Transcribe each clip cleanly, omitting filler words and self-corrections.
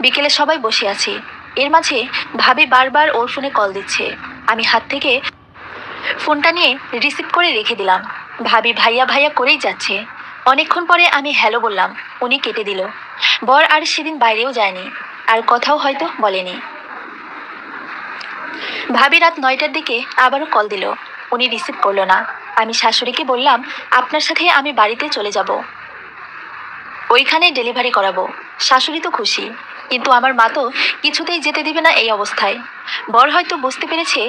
বিকেলে সবাই বসে আছি। এর মাঝে ভাবি বারবার ওর ফোনে কল দিচ্ছে। আমি হাত থেকে ফোনটা নিয়ে রিসিভ করে রেখে দিলাম। ভাবি ভাইয়া ভাইয়া করেই যাচ্ছে। অনেকক্ষণ পরে আমি হ্যালো বললাম, উনি কেটে দিল। বর আর সেদিন বাইরেও যায়নি, আর কথাও হয়তো বলেনি। ভাবি রাত 9টার দিকে আবারও কল দিল, উনি রিসিভ করলো না। আমি শাশুড়িকে বললাম, আপনার সাথে আমি বাড়িতে চলে যাব, ওইখানে ডেলিভারি করাবো। শাশুড়ি তো খুশি, কিন্তু আমার মা তো কিছুতেই যেতে দিবে না এই অবস্থায়। বর হয়তো বুঝতে পেরেছে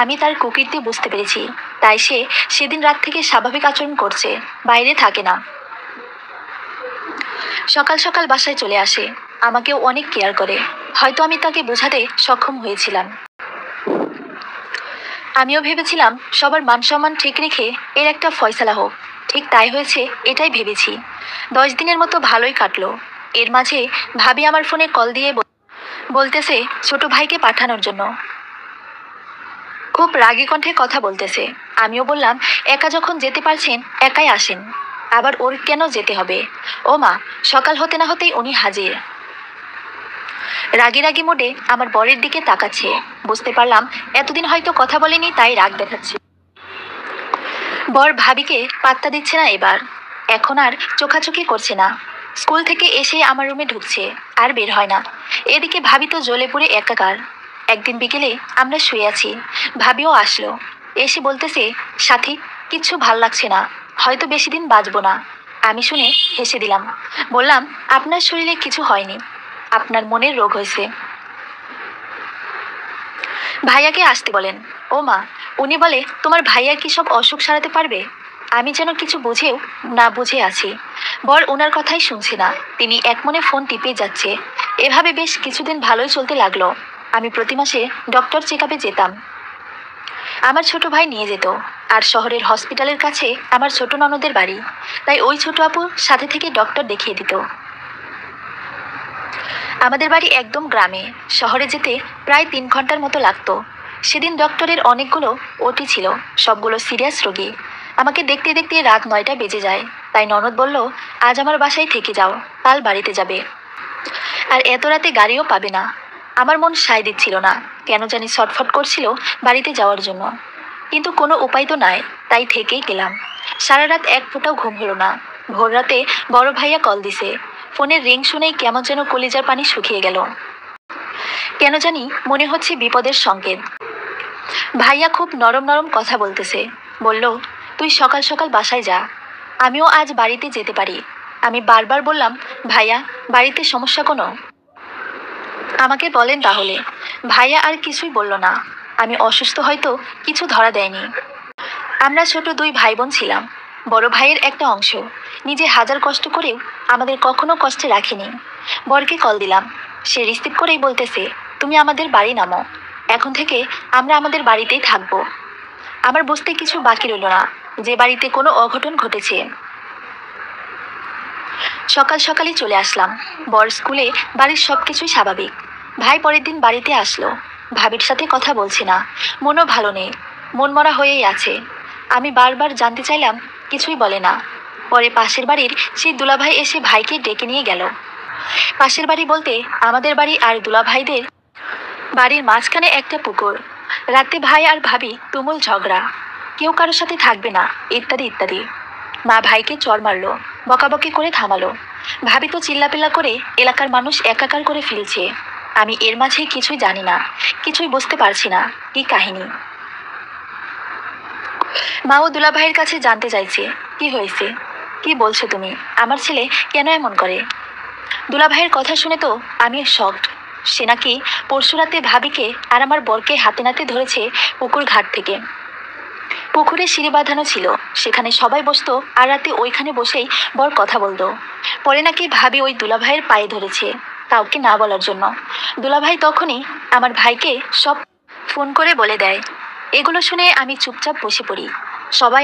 আমি তার কুকীর্তি বুঝতে পেরেছি, তাই সে সেদিন রাত থেকে স্বাভাবিক আচরণ করছে, বাইরে থাকে না। সকাল সকাল বাসায় চলে আসে, আমাকেও অনেক কেয়ার করে। হয়তো আমি তাকে বোঝাতে সক্ষম হয়েছিলাম। আমিও ভেবেছিলাম সবার মান সম্মান ঠিক রেখে এর একটা ফয়সালা হোক। ঠিক তাই হয়েছে, এটাই ভেবেছি। 10 দিনের মতো ভালোই কাটলো। এর মাঝে ভাবি আমার ফোনে কল দিয়ে বলতেছে ছোট ভাইকে পাঠানোর জন্য। খুব রাগী কণ্ঠে কথা বলতেছে। আমিও বললাম, একা যখন যেতে পারছেন একাই আসেন, আবার ওর কেন যেতে হবে? ও মা, সকাল হতে না হতেই উনি হাজির। রাগী রাগী মোডে আমার বরের দিকে তাকাচ্ছে। বুঝতে পারলাম এতদিন হয়তো কথা বলেনি, তাই রাগ দেখাচ্ছে। বর ভাবিকে পাত্তা দিচ্ছে না এবার। এখন আর চোখাচোখি করছে না। স্কুল থেকে এসে আমার রুমে ঢুকছে, আর বের হয় না। এদিকে ভাবি তো জ্বলে পুড়ে একাকার। একদিন বিকেলে আমরা শুয়ে আছি, ভাবিও আসলো। এসে বলতেছে, সাথী, কিচ্ছু ভাল লাগছে না, হয়তো বেশি দিন বাঁচবো না। আমি শুনে হেসে দিলাম। বললাম, আপনার শরীরে কিছু হয়নি, আপনার মনের রোগ হয়েছে। ভাইয়াকে আসতে বলেন। ও মা, উনি বলে তোমার ভাইয়া কি সব অসুখ সারাতে পারবে? আমি যেন কিছু বুঝেও না বুঝে আছি। বর ওনার কথাই শুনছে না, তিনি একমনে ফোন টিপে যাচ্ছে। এভাবে বেশ কিছুদিন ভালোই চলতে লাগলো। আমি প্রতি মাসে ডক্টর চেকআপে যেতাম, আমার ছোট ভাই নিয়ে যেত। আর শহরের হসপিটালের কাছে আমার ছোট ননদের বাড়ি, তাই ওই ছোট আপু সাথে থেকে ডক্টর দেখিয়ে দিত। আমাদের বাড়ি একদম গ্রামে, শহরে যেতে প্রায় 3 ঘন্টার মতো লাগতো। সেদিন ডক্টরের অনেকগুলো ওটি ছিল, সবগুলো সিরিয়াস রোগী। আমাকে দেখতে দেখতে রাত 9টা বেজে যায়। তাই ননদ বলল, আজ আমার বাসায় থেকে যাও, কাল বাড়িতে যাবে। আর এত রাতে গাড়িও পাবে না। আমার মন সায় দিচ্ছিল না, কেন জানি ছটফট করছিল বাড়িতে যাওয়ার জন্য। কিন্তু কোনো উপায় তো নাই, তাই থেকেই গেলাম। সারা রাত এক ফোঁটাও ঘুম হলো না। ভোর রাতে বড় ভাইয়া কল দিছে। ফোনের রিং শুনেই কেমন যেন কলিজার পানি শুকিয়ে গেল। কেন জানি মনে হচ্ছে বিপদের সংকেত। ভাইয়া খুব নরম নরম কথা বলতেছে। বলল, তুই সকাল সকাল বাসায় যা, আমিও আজ বাড়িতে যেতে পারি। আমি বারবার বললাম, ভাইয়া, বাড়িতে সমস্যা কোনো? আমাকে বলেন তাহলে। ভাইয়া আর কিছুই বলল না। আমি অসুস্থ হয়তো কিছু ধরা দেয়নি। আমরা ছোট 2 ভাই বোন ছিলাম। বড় ভাইয়ের একটা অংশ নিজে হাজার কষ্ট করেও আমাদের কখনো কষ্টে রাখেনি। বরকে কল দিলাম, সে রিসিভ করেই বলতেছে, তুমি আমাদের বাড়ি নামো, এখন থেকে আমরা আমাদের বাড়িতেই থাকবো। আমার বুঝতে কিছু বাকি রইল না যে বাড়িতে কোনো অঘটন ঘটেছে। সকাল সকালই চলে আসলাম। বর স্কুলে, বাড়ির সবকিছুই স্বাভাবিক। ভাই পরের দিন বাড়িতে আসলো। ভাবির সাথে কথা বলছে না, মনও ভালো নেই, মনমরা হয়েই আছে। আমি বারবার জানতে চাইলাম, কিছুই বলে না। পরে পাশের বাড়ির সেই দুলাভাই এসে ভাইকে ডেকে নিয়ে গেল। পাশের বাড়ি বলতে আমাদের বাড়ি আর দুলাভাইদের বাড়ির মাঝখানে একটা পুকুর। রাতে ভাই আর ভাবি তুমুল ঝগড়া, কেউ কারোর সাথে থাকবে না, ইত্যাদি ইত্যাদি। মা ভাইকে চড় মারলো, বকাবকি করে থামালো। ভাবি তো চিল্লাপিল্লা করে এলাকার মানুষ একাকার করে ফেলছে। আমি এর মাঝে কিছুই জানি না, কিছুই বুঝতে পারছি না কি কাহিনী। মা ও দুলাভাইয়ের কাছে জানতে চাইছে, কি হয়েছে, কি বলছো তুমি, আমার ছেলে কেন এমন করে? দুলাভাইয়ের কথা শুনে তো আমি শকড। সে নাকি পরশুরাতে ভাবিকে আর আমার বরকে হাতে নাতে ধরেছে পুকুর ঘাট থেকে। পুকুরে সিঁড়ি বাঁধানো ছিল, সেখানে সবাই বসতো, আর রাতে ওইখানে বসেই বর কথা বলতো। পরে নাকি ভাবি ওই দুলাভাইয়ের পায়ে ধরেছে, কাউকে না বলার জন্য। দুলাভাই তখনই আমার ভাইকে সব ফোন করে বলে দেয়। এগুলো শুনে আমি চুপচাপ বসে পড়ি। সবাই